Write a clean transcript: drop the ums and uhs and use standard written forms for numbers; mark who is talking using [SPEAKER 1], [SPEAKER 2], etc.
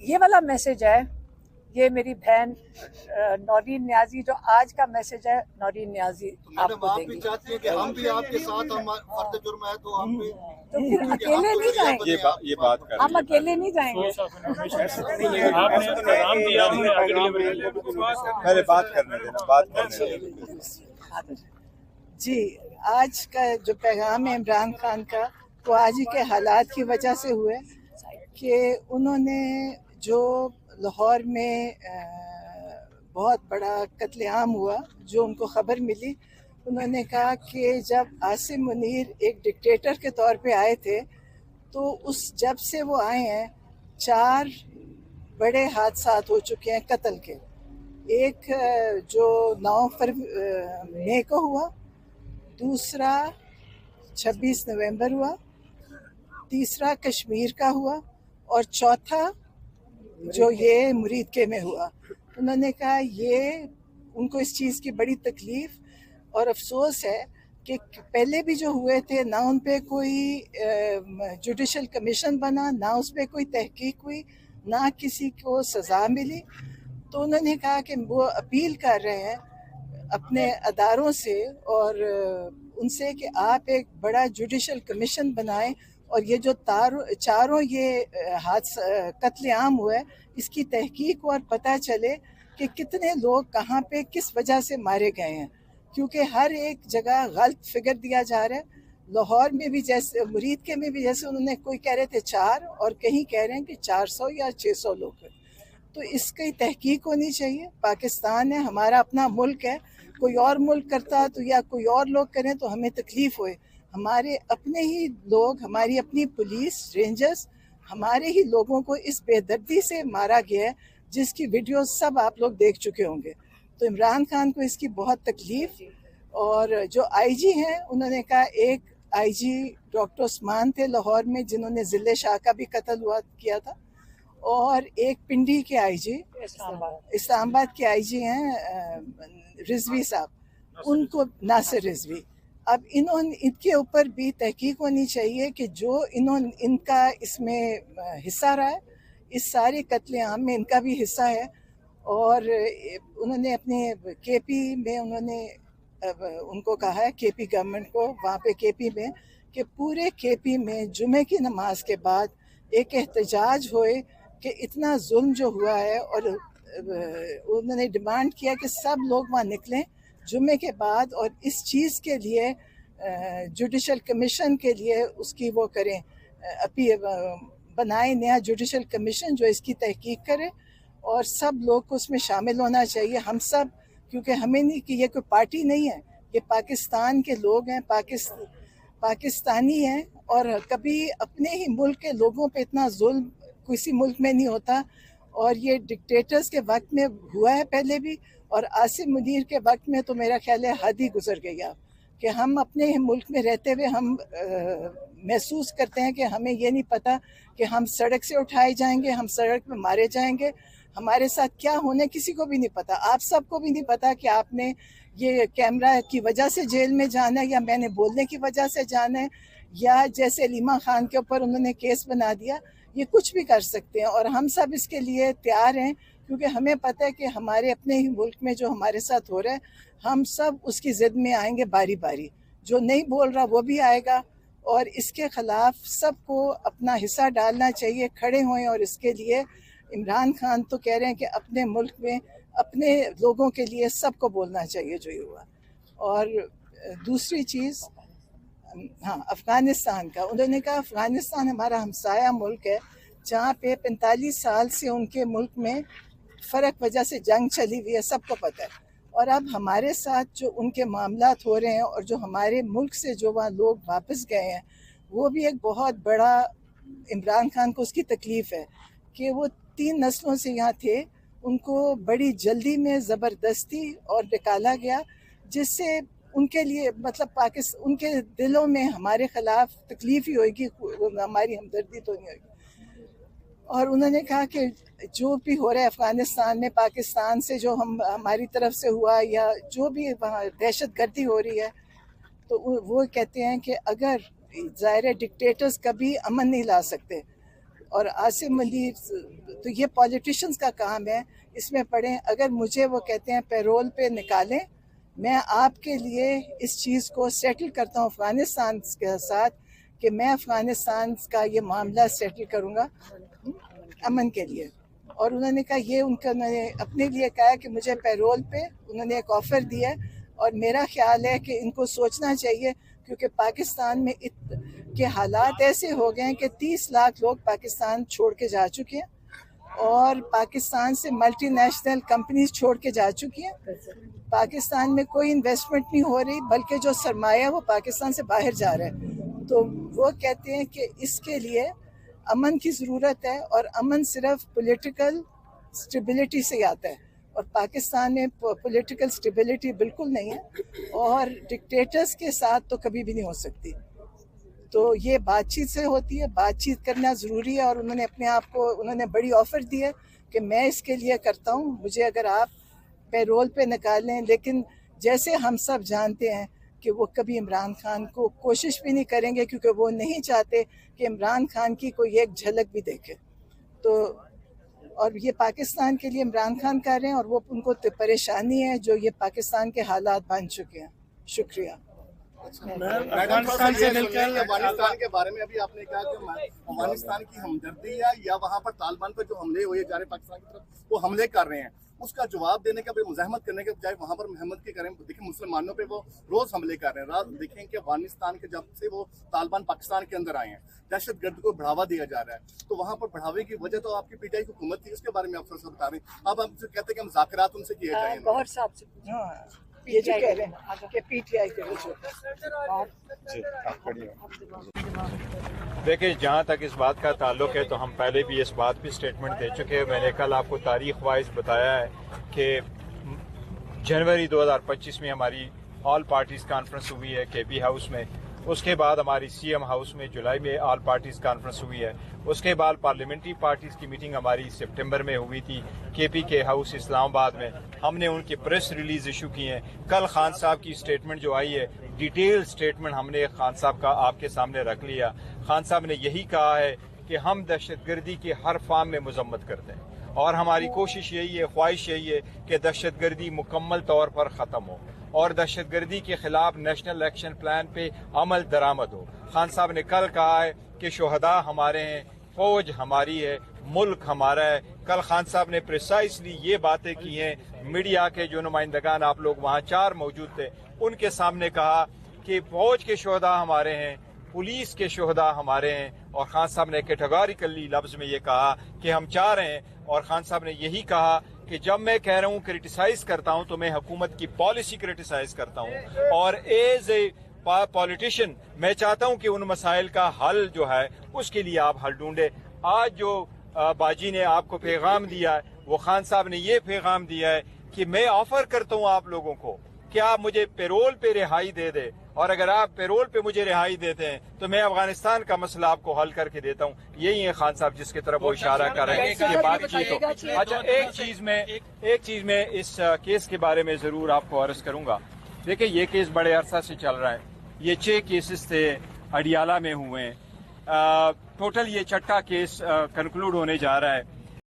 [SPEAKER 1] یہ والا میسج ہے، یہ میری بہن نورین نیازی، جو آج کا میسج ہے نورین نیازی آپ کو دیں گی۔
[SPEAKER 2] چاہتی ہیں کہ ہم بھی آپ کے ساتھ، ہم فرد جرم ہے تو ہم بھی
[SPEAKER 1] تو پھر اکیلے نہیں جائیں گے،
[SPEAKER 3] یہ بات کر
[SPEAKER 1] ہم اکیلے نہیں جائیں گے۔
[SPEAKER 3] پہلے بات کرنے دینا، بات کرنے دینا۔
[SPEAKER 4] جی، آج کا جو پیغام ہے عمران خان کا، وہ آج ہی کے حالات کی وجہ سے ہوئے کہ انہوں نے جو لاہور میں بہت بڑا قتل عام ہوا، جو ان کو خبر ملی، انہوں نے کہا کہ جب عاصم منیر ایک ڈکٹیٹر کے طور پہ آئے تھے تو جب سے وہ آئے ہیں 4 بڑے حادثات ہو چکے ہیں قتل کے۔ ایک جو 9 مئی کو ہوا، دوسرا 26 نومبر ہوا، تیسرا کشمیر کا ہوا، اور چوتھا جو یہ مرید کے میں ہوا۔ انہوں نے کہا یہ ان کو اس چیز کی بڑی تکلیف اور افسوس ہے کہ پہلے بھی جو ہوئے تھے نہ ان پہ کوئی جوڈیشل کمیشن بنا، نہ اس پہ کوئی تحقیق ہوئی، نہ کسی کو سزا ملی۔ تو انہوں نے کہا کہ وہ اپیل کر رہے ہیں اپنے اداروں سے اور ان سے کہ آپ ایک بڑا جوڈیشل کمیشن بنائیں، اور یہ جو چاروں یہ قتل عام ہوئے اس کی تحقیق اور پتہ چلے کہ کتنے لوگ کہاں پہ کس وجہ سے مارے گئے ہیں، کیونکہ ہر ایک جگہ غلط فگر دیا جا رہا ہے۔ لاہور میں بھی جیسے، مرید کے میں بھی جیسے انہوں نے کوئی کہہ رہے تھے 4 اور کہیں کہہ رہے ہیں کہ 400 یا 600 لوگ ہیں۔ تو اس کی تحقیق ہونی چاہیے۔ پاکستان ہے، ہمارا اپنا ملک ہے، کوئی اور ملک کرتا تو یا کوئی اور لوگ کریں تو ہمیں تکلیف ہوئے۔ ہمارے اپنے ہی لوگ، ہماری اپنی پولیس رینجرز، ہمارے ہی لوگوں کو اس بے دردی سے مارا گیا ہے، جس کی ویڈیو سب آپ لوگ دیکھ چکے ہوں گے۔ تو عمران خان کو اس کی بہت تکلیف، اور جو آئی جی ہیں انہوں نے کہا، ایک آئی جی ڈاکٹر عثمان تھے لاہور میں جنہوں نے ضلع شاہ کا بھی قتل کیا تھا، اور ایک پنڈی کے آئی جی، اسلام آباد کے آئی جی ہیں رضوی صاحب، ان کو ناصر رضوی۔ اب ان کے اوپر بھی تحقیق ہونی چاہیے کہ جو ان کا اس میں حصہ رہا ہے، اس سارے قتل عام میں ان کا بھی حصہ ہے۔ اور انہوں نے اپنے کے پی میں انہوں نے ان کو کہا ہے، کے پی گورنمنٹ کو وہاں پہ کے پی میں، کہ پورے کے پی میں جمعے کی نماز کے بعد ایک احتجاج ہوئے کہ اتنا ظلم جو ہوا ہے، اور انہوں نے ڈیمانڈ کیا کہ سب لوگ وہاں نکلیں جمعے کے بعد، اور اس چیز کے لیے جوڈیشل کمیشن کے لیے اس کی وہ کریں، بنائیں نیا جوڈیشل کمیشن جو اس کی تحقیق کرے، اور سب لوگ کو اس میں شامل ہونا چاہیے، ہم سب، کیونکہ ہمیں نہیں کہ یہ کوئی پارٹی نہیں ہے، یہ پاکستان کے لوگ ہیں، پاکستانی ہیں، اور کبھی اپنے ہی ملک کے لوگوں پہ اتنا ظلم کسی ملک میں نہیں ہوتا۔ اور یہ ڈکٹیٹرز کے وقت میں ہوا ہے پہلے بھی، اور عاصم منیر کے وقت میں تو میرا خیال ہے حد ہی گزر گئی اب، کہ ہم اپنے ہی ملک میں رہتے ہوئے ہم محسوس کرتے ہیں کہ ہمیں یہ نہیں پتہ کہ ہم سڑک سے اٹھائے جائیں گے، ہم سڑک پہ مارے جائیں گے، ہمارے ساتھ کیا ہونے کسی کو بھی نہیں پتہ۔ آپ سب کو بھی نہیں پتہ کہ آپ نے یہ کیمرہ کی وجہ سے جیل میں جانا ہے، یا میں نے بولنے کی وجہ سے جانا ہے، یا جیسے علیمہ خان کے اوپر انہوں نے کیس بنا دیا، یہ کچھ بھی کر سکتے ہیں، اور ہم سب اس کے لیے تیار ہیں، کیونکہ ہمیں پتہ ہے کہ ہمارے اپنے ہی ملک میں جو ہمارے ساتھ ہو رہا ہے، ہم سب اس کی ضد میں آئیں گے باری باری، جو نہیں بول رہا وہ بھی آئے گا، اور اس کے خلاف سب کو اپنا حصہ ڈالنا چاہیے، کھڑے ہوئیں۔ اور اس کے لیے عمران خان تو کہہ رہے ہیں کہ اپنے ملک میں اپنے لوگوں کے لیے سب کو بولنا چاہیے جو یہ ہوا۔ اور دوسری چیز، ہاں، افغانستان کا، انہوں نے کہا افغانستان ہمارا ہمسایہ ملک ہے، جہاں پہ 45 سال سے ان کے ملک میں فرق وجہ سے جنگ چلی ہوئی ہے، سب کو پتہ ہے، اور اب ہمارے ساتھ جو ان کے معاملات ہو رہے ہیں، اور جو ہمارے ملک سے جو وہاں لوگ واپس گئے ہیں، وہ بھی ایک بہت بڑا، عمران خان کو اس کی تکلیف ہے کہ وہ 3 نسلوں سے یہاں تھے، ان کو بڑی جلدی میں زبردستی اور نکالا گیا، جس سے ان کے لیے مطلب ان کے دلوں میں ہمارے خلاف تکلیف ہی ہوئے گی، ہماری ہمدردی تو نہیں ہوگی۔ اور انہوں نے کہا کہ جو بھی ہو رہا ہے افغانستان میں، پاکستان سے جو ہماری طرف سے ہوا، یا جو بھی وہاں دہشت گردی ہو رہی ہے، تو وہ کہتے ہیں کہ اگر ظاہر ڈکٹیٹرز کبھی امن نہیں لا سکتے، اور عاصم منیر، تو یہ پولیٹیشینز کا کام ہے، اس میں پڑھیں. اگر مجھے وہ کہتے ہیں پیرول پہ نکالیں، میں آپ کے لیے اس چیز کو سیٹل کرتا ہوں افغانستان کے ساتھ، کہ میں افغانستان کا یہ معاملہ سیٹل کروں گا امن کے لیے. اور انہوں نے کہا یہ انہوں نے اپنے لیے کہا کہ مجھے پیرول پہ انہوں نے ایک آفر دیا ہے، اور میرا خیال ہے کہ ان کو سوچنا چاہیے، کیونکہ پاکستان میں کے حالات ایسے ہو گئے ہیں کہ 30 لاکھ لوگ پاکستان چھوڑ کے جا چکے ہیں، اور پاکستان سے ملٹی نیشنل کمپنیز چھوڑ کے جا چکی ہیں. پاکستان میں کوئی انویسٹمنٹ نہیں ہو رہی، بلکہ جو سرمایہ وہ پاکستان سے باہر جا رہا ہے. تو وہ کہتے ہیں کہ اس کے لیے امن کی ضرورت ہے، اور امن صرف پولیٹیکل سٹیبلٹی سے آتا ہے، اور پاکستان میں پولیٹیکل سٹیبلٹی بالکل نہیں ہے، اور ڈکٹیٹرز کے ساتھ تو کبھی بھی نہیں ہو سکتی. تو یہ بات چیت سے ہوتی ہے، بات چیت کرنا ضروری ہے. اور انہوں نے اپنے آپ کو انہوں نے بڑی آفر دی ہے کہ میں اس کے لیے کرتا ہوں، مجھے اگر آپ پیرول پہ نکالیں. لیکن جیسے ہم سب جانتے ہیں کہ وہ کبھی عمران خان کو کوشش بھی نہیں کریں گے، کیونکہ وہ نہیں چاہتے کہ عمران خان کی کوئی ایک جھلک بھی دیکھے. تو اور یہ پاکستان کے لیے عمران خان کر رہے ہیں، اور وہ ان کو پریشانی ہے جو یہ پاکستان کے حالات بن چکے ہیں. شکریہ.
[SPEAKER 2] افغانستان کے بارے میں ابھی آپ نے کہا کہ افغانستان کی ہمدردی ہے یا وہاں پر طالبان پر جو حملے ہوئے جا رہے ہیں پاکستان کی طرف، وہ حملے کر رہے ہیں، اس کا جواب دینے کا مزاحمت کرنے کے بجائے وہاں پر محمد کے کریں. دیکھیں مسلمانوں پہ وہ روز حملے کر رہے ہیں. رات دیکھیں کہ افغانستان کے جب سے وہ طالبان پاکستان کے اندر آئے ہیں، دہشت گرد کو بڑھاوا دیا جا رہا ہے. تو وہاں پر بڑھاوے کی وجہ تو آپ کی پی ٹی آئی کی حکومت تھی، اس کے بارے میں آپ تھوڑا سا بتا رہے ہیں. اب ہم سے کہتے ہیں کہ مذاکرات ان سے کیے جائیں.
[SPEAKER 1] گوہر صاحب سے
[SPEAKER 4] ہاں، یہ جو کہہ رہے ہیں کہ پی ٹی آئی کے وجہ.
[SPEAKER 5] دیکھیں جہاں تک اس بات کا تعلق ہے تو ہم پہلے بھی اس بات پہ سٹیٹمنٹ دے چکے ہیں. میں نے کل آپ کو تاریخ وائز بتایا ہے کہ جنوری 2025 میں ہماری آل پارٹیز کانفرنس ہوئی ہے کے پی ہاؤس میں. اس کے بعد ہماری سی ایم ہاؤس میں جولائی میں آل پارٹیز کانفرنس ہوئی ہے. اس کے بعد پارلیمنٹری پارٹیز کی میٹنگ ہماری سپٹمبر میں ہوئی تھی کے پی کے ہاؤس اسلام آباد میں. ہم نے ان کی پریس ریلیز ایشو کی ہیں. کل خان صاحب کی سٹیٹمنٹ جو آئی ہے، ڈیٹیل سٹیٹمنٹ ہم نے خان صاحب کا آپ کے سامنے رکھ لیا. خان صاحب نے یہی کہا ہے کہ ہم دہشت گردی کی ہر فارم میں مذمت کرتے ہیں، اور ہماری کوشش یہی ہے، خواہش یہی ہے کہ دہشت گردی مکمل طور پر ختم ہو، اور دہشت گردی کے خلاف نیشنل ایکشن پلان پہ عمل درآمد ہو. خان صاحب نے کل کہا ہے کہ شہداء ہمارے ہیں، فوج ہماری ہے، ملک ہمارا ہے. کل خان صاحب نے پریسائسلی یہ باتیں کی ہیں. میڈیا کے جو نمائندگان آپ لوگ وہاں 4 موجود تھے، ان کے سامنے کہا کہ فوج کے شہداء ہمارے ہیں، پولیس کے شہداء ہمارے ہیں. اور خان صاحب نے کیٹیگوریکلی لفظ میں یہ کہا کہ ہم 4 ہیں. اور خان صاحب نے یہی کہا کہ جب میں کہہ رہا ہوں کرٹیسائز کرتا ہوں تو میں حکومت کی پالیسی کرٹیسائز کرتا ہوں، اور ایز اے پولیٹیشین میں چاہتا ہوں کہ ان مسائل کا حل جو ہے اس کے لیے آپ حل ڈھونڈے. آج جو باجی نے آپ کو پیغام دیا ہے، وہ خان صاحب نے یہ پیغام دیا ہے کہ میں آفر کرتا ہوں آپ لوگوں کو کہ آپ مجھے پیرول پہ رہائی دے دے، اور اگر آپ پیرول پہ مجھے رہائی دیتے ہیں تو میں افغانستان کا مسئلہ آپ کو حل کر کے دیتا ہوں. یہی ہے خان صاحب جس کی طرف وہ اشارہ کر رہے ہیں کہ بات چیت ہو. اچھا، ایک چیز میں اس کیس کے بارے میں ضرور آپ کو عرض کروں گا. دیکھیں یہ کیس بڑے عرصہ سے چل رہا ہے. یہ 6 کیسز تھے اڈیالہ میں ہوئے ہیں. ٹوٹل یہ 6واں کیس کنکلوڈ ہونے جا رہا ہے.